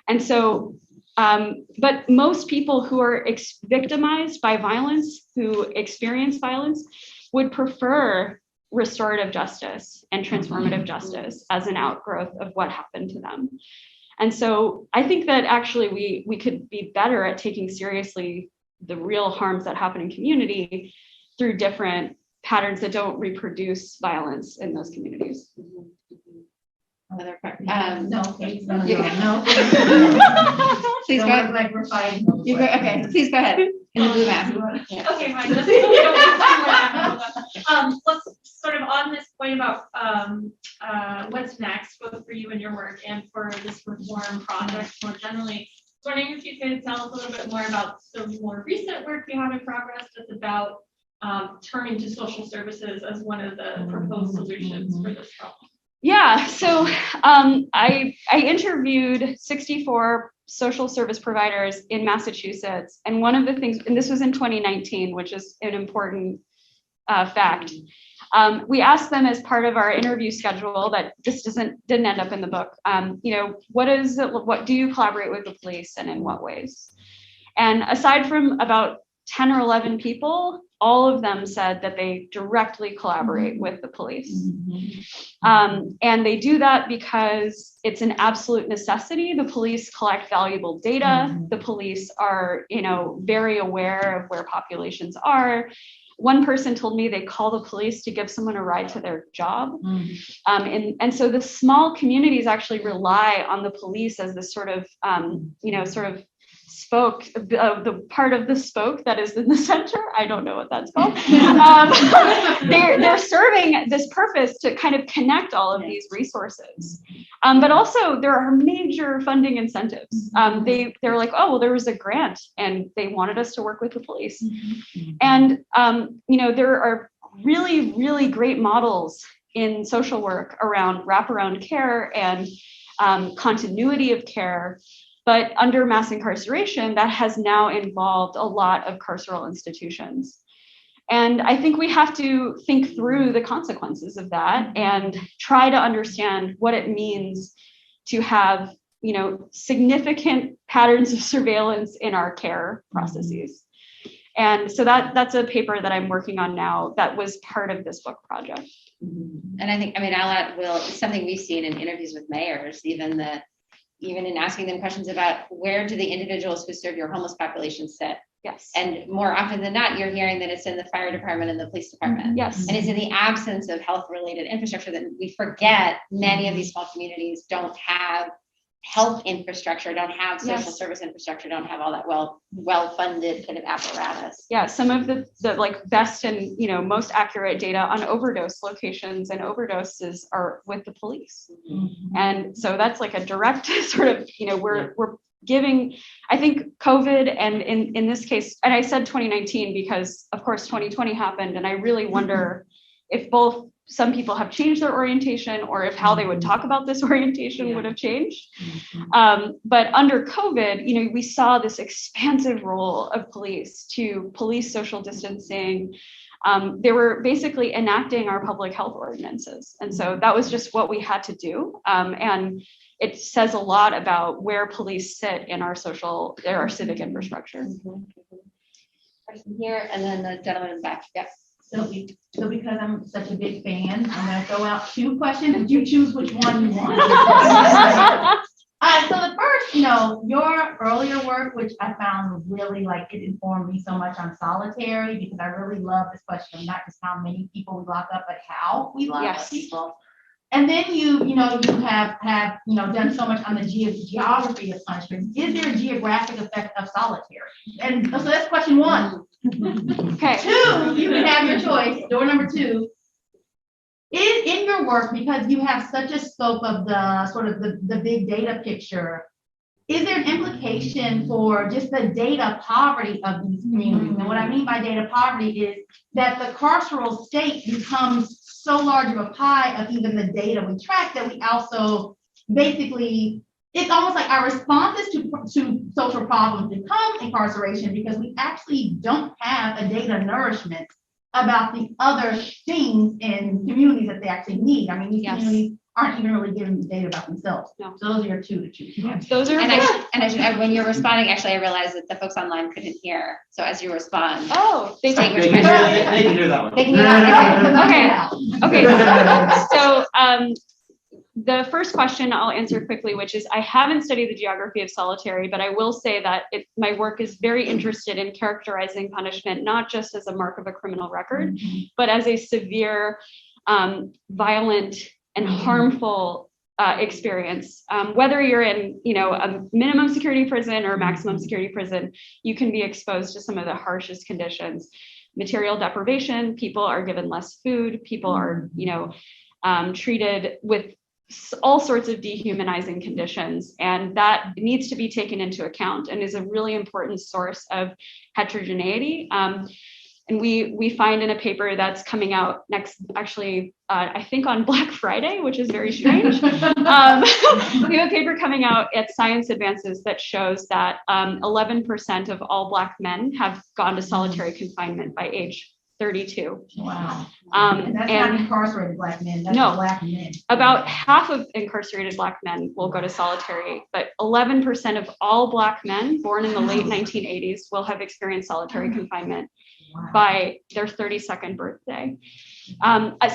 And so, but most people who are victimized by violence, who experience violence, would prefer restorative justice and transformative justice as an outgrowth of what happened to them. And so I think that actually we could be better at taking seriously the real harms that happen in community through different patterns that don't reproduce violence in those communities. Another part. No, please, no. Please go ahead. Like we're fighting. Okay, please go ahead. In the blue mask. Yeah. Okay, fine. Let's sort of on this point about what's next, both for you and your work and for this reform project more generally. So wondering if you could tell us a little bit more about the more recent work you have in progress that's about turning to social services as one of the proposed solutions for this problem. Yeah, so I interviewed 64 social service providers in Massachusetts, and one of the things, and this was in 2019, which is an important fact. We asked them as part of our interview schedule that this didn't end up in the book. What do you collaborate with the police and in what ways? And aside from about 10 or 11 people, all of them said that they directly collaborate with the police. And they do that because it's an absolute necessity. The police collect valuable data. The police are, very aware of where populations are. One person told me they call the police to give someone a ride to their job. And so the small communities actually rely on the police as this sort of spoke, the part of the spoke that is in the center. I don't know what that's called. They're serving this purpose to kind of connect all of these resources. But also there are major funding incentives. They're like, oh, well, there was a grant and they wanted us to work with the police. And, there are really, really great models in social work around wraparound care and continuity of care. But under mass incarceration, that has now involved a lot of carceral institutions. And I think we have to think through the consequences of that and try to understand what it means to have, significant patterns of surveillance in our care processes. And so that's a paper that I'm working on now that was part of this book project. And I think, I'll add, Will, it's something we've seen in interviews with mayors, even in asking them questions about where do the individuals who serve your homeless population sit? Yes. And more often than not, you're hearing that it's in the fire department and the police department. Yes. And it's in the absence of health-related infrastructure that we forget many of these small communities don't have health infrastructure, don't have social service infrastructure, don't have all that well-funded kind of apparatus. Yeah, some of the best and most accurate data on overdose locations and overdoses are with the police. And so that's like a direct sort of, we're giving, I think COVID, and in this case, and I said 2019 because of course 2020 happened, and I really wonder if both some people have changed their orientation or if how they would talk about this orientation would have changed. But under COVID, we saw this expansive role of police to police social distancing. They were basically enacting our public health ordinances. And so that was just what we had to do. And it says a lot about where police sit in our civic infrastructure. Person here, and then the gentleman in the back. Yes. So because I'm such a big fan, I'm gonna throw out 2 questions and you choose which one you want. So the first, your earlier work, which I found really it informed me so much on solitary, because I really love this question of not just how many people we lock up, but how we lock up people. And then you have done so much on the geography of punishment. Is there a geographic effect of solitary? And so that's question 1. Okay. 2, you can have your choice. Door number 2 is in your work, because you have such a scope of the sort of the big data picture. Is there an implication for just the data poverty of these communities? And what I mean by data poverty is that the carceral state becomes so large of a pie of even the data we track that we also basically, it's almost like our responses to social problems become incarceration, because we actually don't have a data nourishment about the other things in communities that they actually need. I mean, these communities aren't even really giving the data about themselves. No. So those are your 2 to choose from. Those are. When you're responding, actually, I realized that the folks online couldn't hear. So as you respond, They take can your question. They can hear that one. They can hear that. Okay. So the first question I'll answer quickly, which is I haven't studied the geography of solitary, but I will say that my work is very interested in characterizing punishment, not just as a mark of a criminal record, but as a severe, violent, and harmful experience. Whether you're in, a minimum security prison or maximum security prison, you can be exposed to some of the harshest conditions. Material deprivation, people are given less food, people are, treated with all sorts of dehumanizing conditions, and that needs to be taken into account and is a really important source of heterogeneity. And we find in a paper that's coming out next, actually, I think on Black Friday, which is very strange. We have a paper coming out at Science Advances that shows that 11% of all Black men have gone to solitary confinement by age 32. Wow. And that's not incarcerated Black men, that's Black men. About half of incarcerated Black men will go to solitary, but 11% of all Black men born in the late 1980s will have experienced solitary confinement by their 32nd birthday.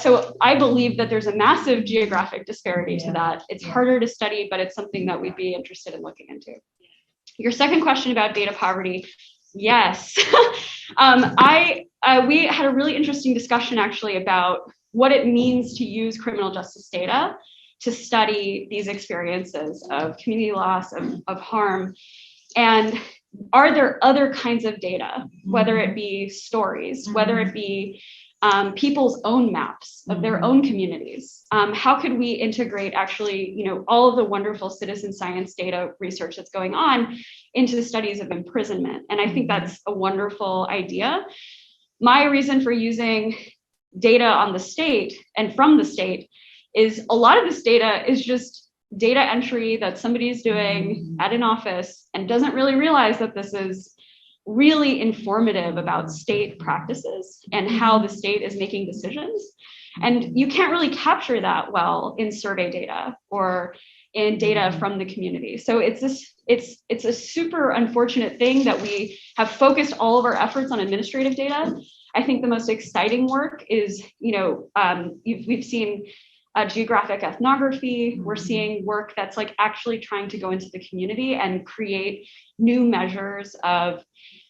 So I believe that there's a massive geographic disparity to that. It's harder to study, but it's something that we'd be interested in looking into. Your second question about data poverty, yes. We had a really interesting discussion actually about what it means to use criminal justice data to study these experiences of community loss, of harm. And are there other kinds of data, whether it be stories, whether it be people's own maps of their own communities? How could we integrate actually, all of the wonderful citizen science data research that's going on into the studies of imprisonment? And I think that's a wonderful idea. My reason for using data on the state and from the state is a lot of this data is just data entry that somebody's doing at an office and doesn't really realize that this is really informative about state practices and how the state is making decisions. And you can't really capture that well in survey data or in data from the community. So it's a super unfortunate thing that we have focused all of our efforts on administrative data. I think the most exciting work is, we've seen geographic ethnography. We're seeing work that's like actually trying to go into the community and create new measures of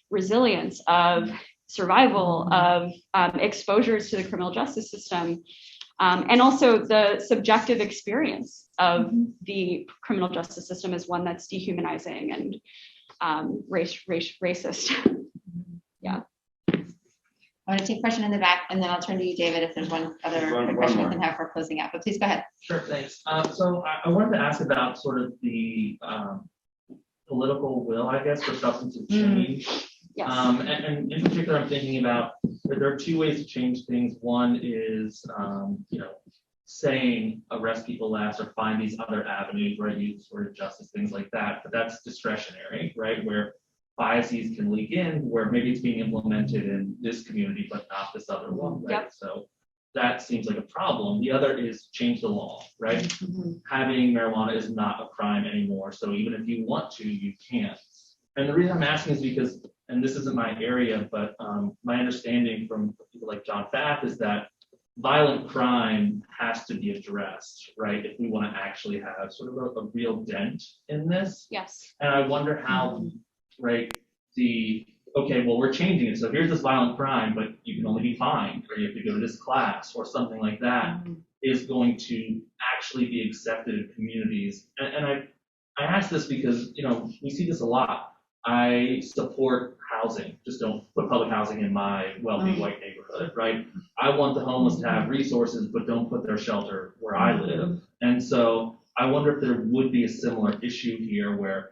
resilience, of survival, of exposures to the criminal justice system, and also the subjective experience of the criminal justice system is one that's dehumanizing and racist. Yeah. I want to take a question in the back, and then I'll turn to you, David, if there's one other One question we more. can have for closing out. But please go ahead. Sure, thanks. So I wanted to ask about sort of the political will, I guess, for substantive change. Yes. And in particular, I'm thinking about that there are two ways to change things. One is, saying arrest people less or find these other avenues, right? Use sort of justice, things like that. But that's discretionary, right? Where biases can leak in, where maybe it's being implemented in this community, but not this other one, right? Yep. So that seems like a problem. The other is change the law, right? Having marijuana is not a crime anymore. So even if you want to, you can't. And the reason I'm asking is because, and this isn't my area, but my understanding from people like John Fath is that violent crime has to be addressed, right? If we want to actually have sort of a real dent in this. Yes. And I wonder how, right, okay, well, we're changing it. So here's this violent crime, but you can only be fined, or you have to go to this class or something like that, is going to actually be accepted in communities. And I ask this because, we see this a lot. I support housing, just don't put public housing in my wealthy white neighborhood, right? I want the homeless to have resources, but don't put their shelter where I live. And so I wonder if there would be a similar issue here where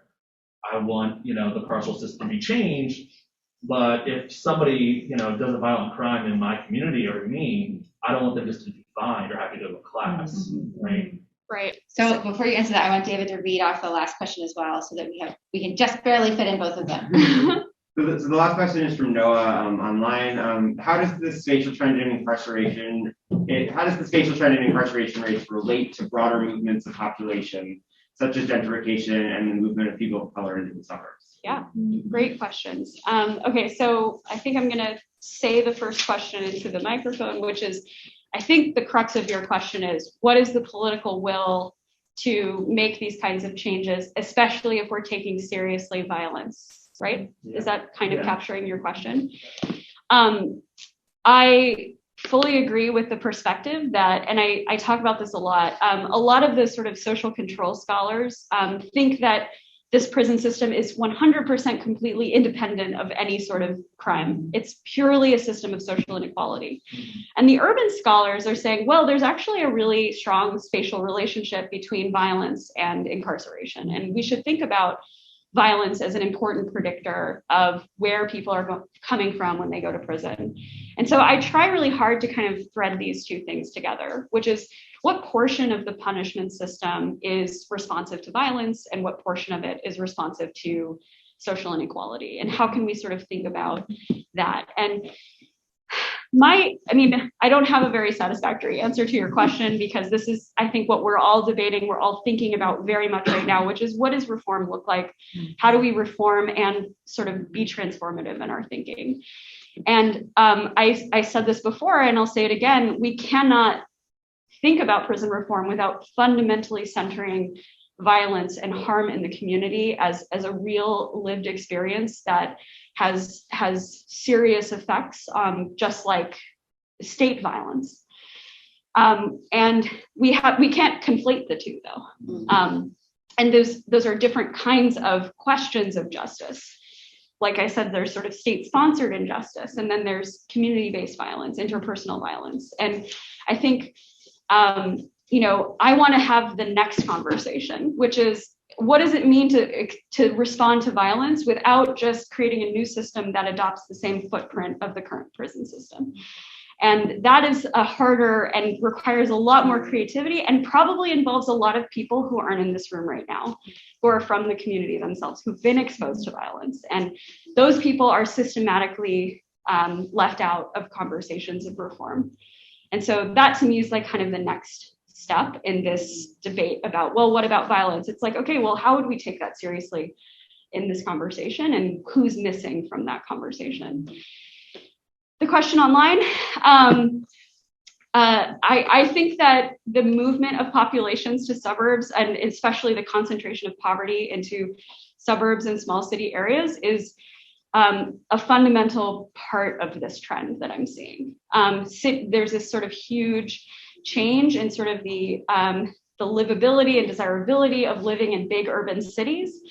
I want, the carceral system to be changed, but if somebody, does a violent crime in my community or me, I don't want them just to be fined or have to go to a class, right? Right. So before you answer that, I want David to read off the last question as well, so that we can just barely fit in both of them. So the last question is from Noah online. How does the spatial trend in incarceration rates relate to broader movements of population, such as gentrification and the movement of people of color into the suburbs? Yeah, great questions. Okay, so I think I'm going to say the first question into the microphone, which is, I think the crux of your question is, what is the political will to make these kinds of changes, especially if we're taking seriously violence, right? Yeah. Is that kind of capturing your question? I fully agree with the perspective that, and I talk about this a lot of the sort of social control scholars think that this prison system is 100% completely independent of any sort of crime. It's purely a system of social inequality. And the urban scholars are saying, well, there's actually a really strong spatial relationship between violence and incarceration. And we should think about violence as an important predictor of where people are coming from when they go to prison. And so I try really hard to kind of thread these two things together, which is what portion of the punishment system is responsive to violence and what portion of it is responsive to social inequality, and how can we sort of think about that? And I don't have a very satisfactory answer to your question, because this is, I think, what we're all debating, we're all thinking about very much right now, which is, what does reform look like? How do we reform and sort of be transformative in our thinking? And I said this before, and I'll say it again, we cannot think about prison reform without fundamentally centering violence and harm in the community as a real lived experience that has serious effects, just like state violence. And we can't conflate the two, though. And those are different kinds of questions of justice. Like I said, there's sort of state-sponsored injustice, and then there's community-based violence, interpersonal violence. And I think, I want to have the next conversation, which is, what does it mean to respond to violence without just creating a new system that adopts the same footprint of the current prison system? And that is a harder and requires a lot more creativity and probably involves a lot of people who aren't in this room right now, who are from the community themselves, who've been exposed to violence. And those people are systematically left out of conversations of reform. And so that to me is like kind of the next step in this debate about, well, what about violence? It's like, okay, well, how would we take that seriously in this conversation, and who's missing from that conversation? The question online, I think that the movement of populations to suburbs, and especially the concentration of poverty into suburbs and small city areas, is a fundamental part of this trend that I'm seeing. There's this sort of huge change in sort of the livability and desirability of living in big urban cities.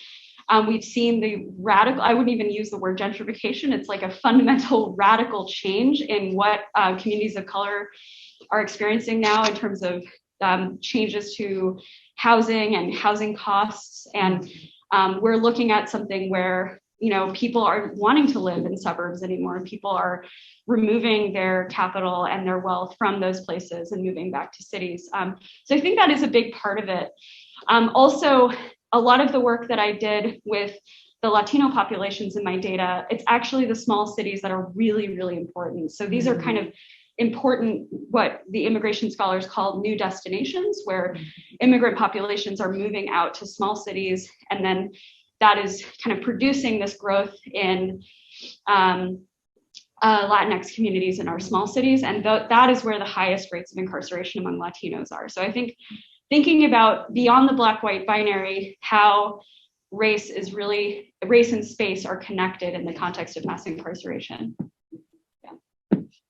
We've seen the radical, I wouldn't even use the word gentrification, it's like a fundamental radical change in what communities of color are experiencing now in terms of changes to housing and housing costs. And we're looking at something where, you know, people aren't wanting to live in suburbs anymore. People are removing their capital and their wealth from those places and moving back to cities. So I think that is a big part of it. Also, a lot of the work that I did with the Latino populations in my data, it's actually the small cities that are really, really important. So these are kind of important, what the immigration scholars call new destinations, where immigrant populations are moving out to small cities, and then that is kind of producing this growth in Latinx communities in our small cities, and that is where the highest rates of incarceration among Latinos are. So I think thinking about beyond the black-white binary, how race and space are connected in the context of mass incarceration. Yeah.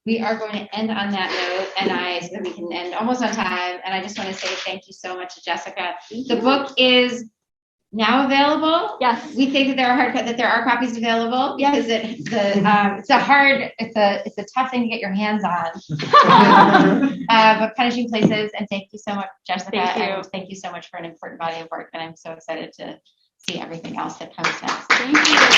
We are going to end on that note, and so that we can end almost on time. And I just want to say thank you so much to Jessica. The book is now available. Yes. We think that there are copies available because it's a tough thing to get your hands on. But Punishing Places, and thank you so much, Jessica. Thank you. And thank you so much for an important body of work. And I'm so excited to see everything else that comes next. Thank you.